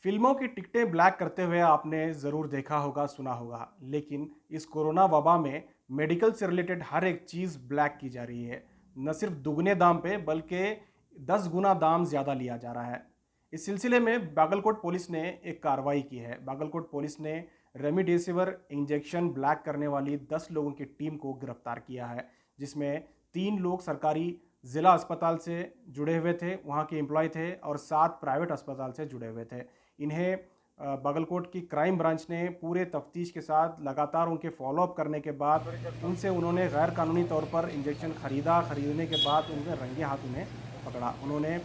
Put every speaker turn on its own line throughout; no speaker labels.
फिल्मों की टिकटें ब्लैक करते हुए आपने ज़रूर देखा होगा, सुना होगा। लेकिन इस कोरोना वबा में मेडिकल से रिलेटेड हर एक चीज़ ब्लैक की जा रही है। न सिर्फ दुगने दाम पे बल्कि 10 गुना दाम ज़्यादा लिया जा रहा है। इस सिलसिले में बागलकोट पुलिस ने एक कार्रवाई की है। बागलकोट पुलिस ने रेमडेसिविर इंजेक्शन ब्लैक करने वाली 10 लोगों की टीम को गिरफ्तार किया है, जिसमें 3 लोग सरकारी ज़िला अस्पताल से जुड़े हुए थे, वहाँ के एम्प्लॉय थे, और 7 प्राइवेट अस्पताल से जुड़े हुए थे। इन्हें बागलकोट की क्राइम ब्रांच ने पूरे तफ्तीश के साथ लगातार उनके फॉलोअप करने के बाद उनसे उन्होंने गैर कानूनी तौर पर इंजेक्शन खरीदने के बाद उन्हें रंगे हाथ उन्हें पकड़ा। उन्होंने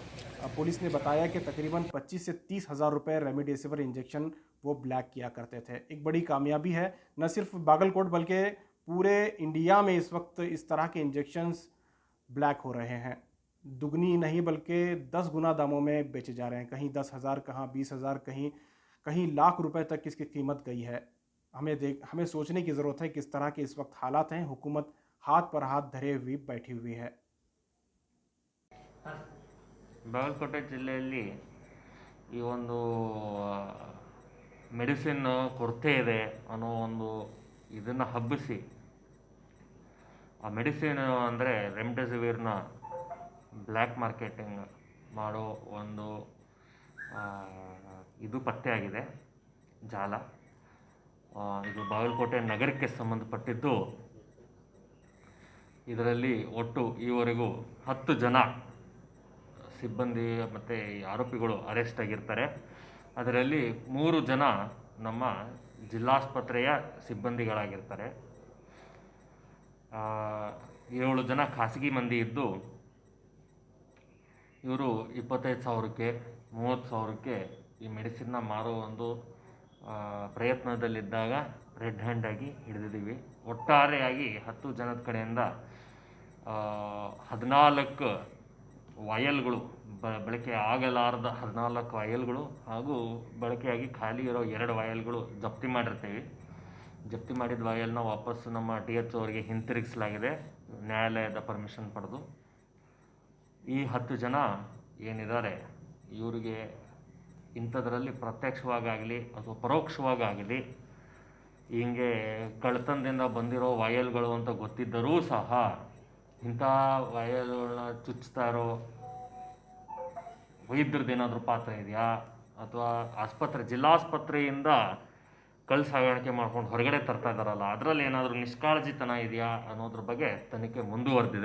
पुलिस ने बताया कि तकरीबन 25 से 30 हज़ार रुपये रेमडेसिविर इंजेक्शन वो ब्लैक किया करते थे। एक बड़ी कामयाबी है, न सिर्फ बागलकोट बल्कि पूरे इंडिया में इस वक्त इस तरह के इंजेक्शन्स ब्लैक हो रहे हैं। दुगनी नहीं बल्कि 10 गुना दामों में बेचे जा रहे हैं। कहीं 10,000, कहाँ 20,000, कहीं कहीं लाख रुपए तक इसकी कीमत गई है। हमें सोचने की ज़रूरत है किस तरह के इस वक्त हालात हैं। हुकूमत हाथ पर हाथ धरे हुए बैठी हुई है।
ಬಾಗಲಕೋಟೆ ಜಿಲ್ಲೆಯಲ್ಲಿ ಈ ಒಂದು ಮೆಡಿಸಿನ್ ಕೊರತೆ ಇದೆ ಅನ್ನೋ ಒಂದು ಇದನ್ನು ಹಬ್ಬಿಸಿ ಆ ಮೆಡಿಸಿನ್ ಅಂದರೆ ರೆಮ್ಡೆಸಿವಿರ್ನ ಬ್ಲ್ಯಾಕ್ ಮಾರ್ಕೆಟಿಂಗ್ ಮಾಡೋ ಒಂದು ಆ, ಇದು ಪತ್ತೆಯಾಗಿದೆ ಜಾಲ. ಇದು ಬಾಗಲಕೋಟೆ ನಗರಕ್ಕೆ ಸಂಬಂಧಪಟ್ಟಿದ್ದು. ಇದರಲ್ಲಿ ಒಟ್ಟು ಈವರೆಗೂ 10 ಜನ ಸಿಬ್ಬಂದಿ ಮತ್ತು ಆರೋಪಿಗಳು ಅರೆಸ್ಟ್ ಆಗಿರ್ತಾರೆ. ಅದರಲ್ಲಿ 3 ಜನ ನಮ್ಮ ಜಿಲ್ಲಾಸ್ಪತ್ರೆಯ ಸಿಬ್ಬಂದಿಗಳಾಗಿರ್ತಾರೆ. 7 ಜನ ಖಾಸಗಿ ಮಂದಿ ಇದ್ದು ಇವರು 25,000ಕ್ಕೆ 30,000ಕ್ಕೆ ಈ ಮೆಡಿಸಿನ್ನ ಮಾರೋ ಒಂದು ಪ್ರಯತ್ನದಲ್ಲಿದ್ದಾಗ ರೆಡ್ ಹ್ಯಾಂಡಾಗಿ ಹಿಡಿದಿದ್ದೀವಿ. ಒಟ್ಟಾರೆಯಾಗಿ 10 ಜನದ ಕಡೆಯಿಂದ 14 ವಾಯಲ್ಗಳು, ಬಳಕೆ ಆಗಲಾರದ 14 ವಾಯಲ್ಗಳು ಹಾಗೂ ಬಳಕೆಯಾಗಿ ಖಾಲಿ ಇರೋ 2 ವಾಯಲ್ಗಳು ಜಪ್ತಿ ಮಾಡಿರ್ತೀವಿ. ಜಪ್ತಿ ಮಾಡಿದ ವಾಯಲ್ನ ವಾಪಸ್ಸು ನಮ್ಮ TH ಅವರಿಗೆ ಹಿಂತಿರುಗಿಸಲಾಗಿದೆ, ನ್ಯಾಯಾಲಯದ ಪರ್ಮಿಷನ್ ಪಡೆದು. ಈ 10 ಜನ ಏನಿದ್ದಾರೆ ಇವರಿಗೆ ಇಂಥದ್ರಲ್ಲಿ ಪ್ರತ್ಯಕ್ಷವಾಗಲಿ ಅಥವಾ ಪರೋಕ್ಷವಾಗಲಿ ಹಿಂಗೆ ಕಳ್ತನದಿಂದ ಬಂದಿರೋ ವಾಯಲ್ಗಳು ಅಂತ ಗೊತ್ತಿದ್ದರೂ ಸಹ ಇಂಥ ವಾಯಲ್ಗಳನ್ನ ಚುಚ್ತಾ ಇರೋ ವೈದ್ಯರದ್ದೇನಾದರೂ ಪಾತ್ರ ಇದೆಯಾ ಅಥವಾ ಜಿಲ್ಲಾಸ್ಪತ್ರೆಯಿಂದ ಸಾಗಾಣಿಕೆ ಮಾಡ್ಕೊಂಡು ಹೊರಗಡೆ ತರ್ತಾ ಇದ್ದಾರಲ್ಲ ಅದರಲ್ಲಿ ಏನಾದರೂ ನಿಷ್ಕಾಳಜಿತನ ಇದೆಯಾ ಅನ್ನೋದ್ರ ಬಗ್ಗೆ ತನಿಖೆ ಮುಂದುವರೆದಿದೆ.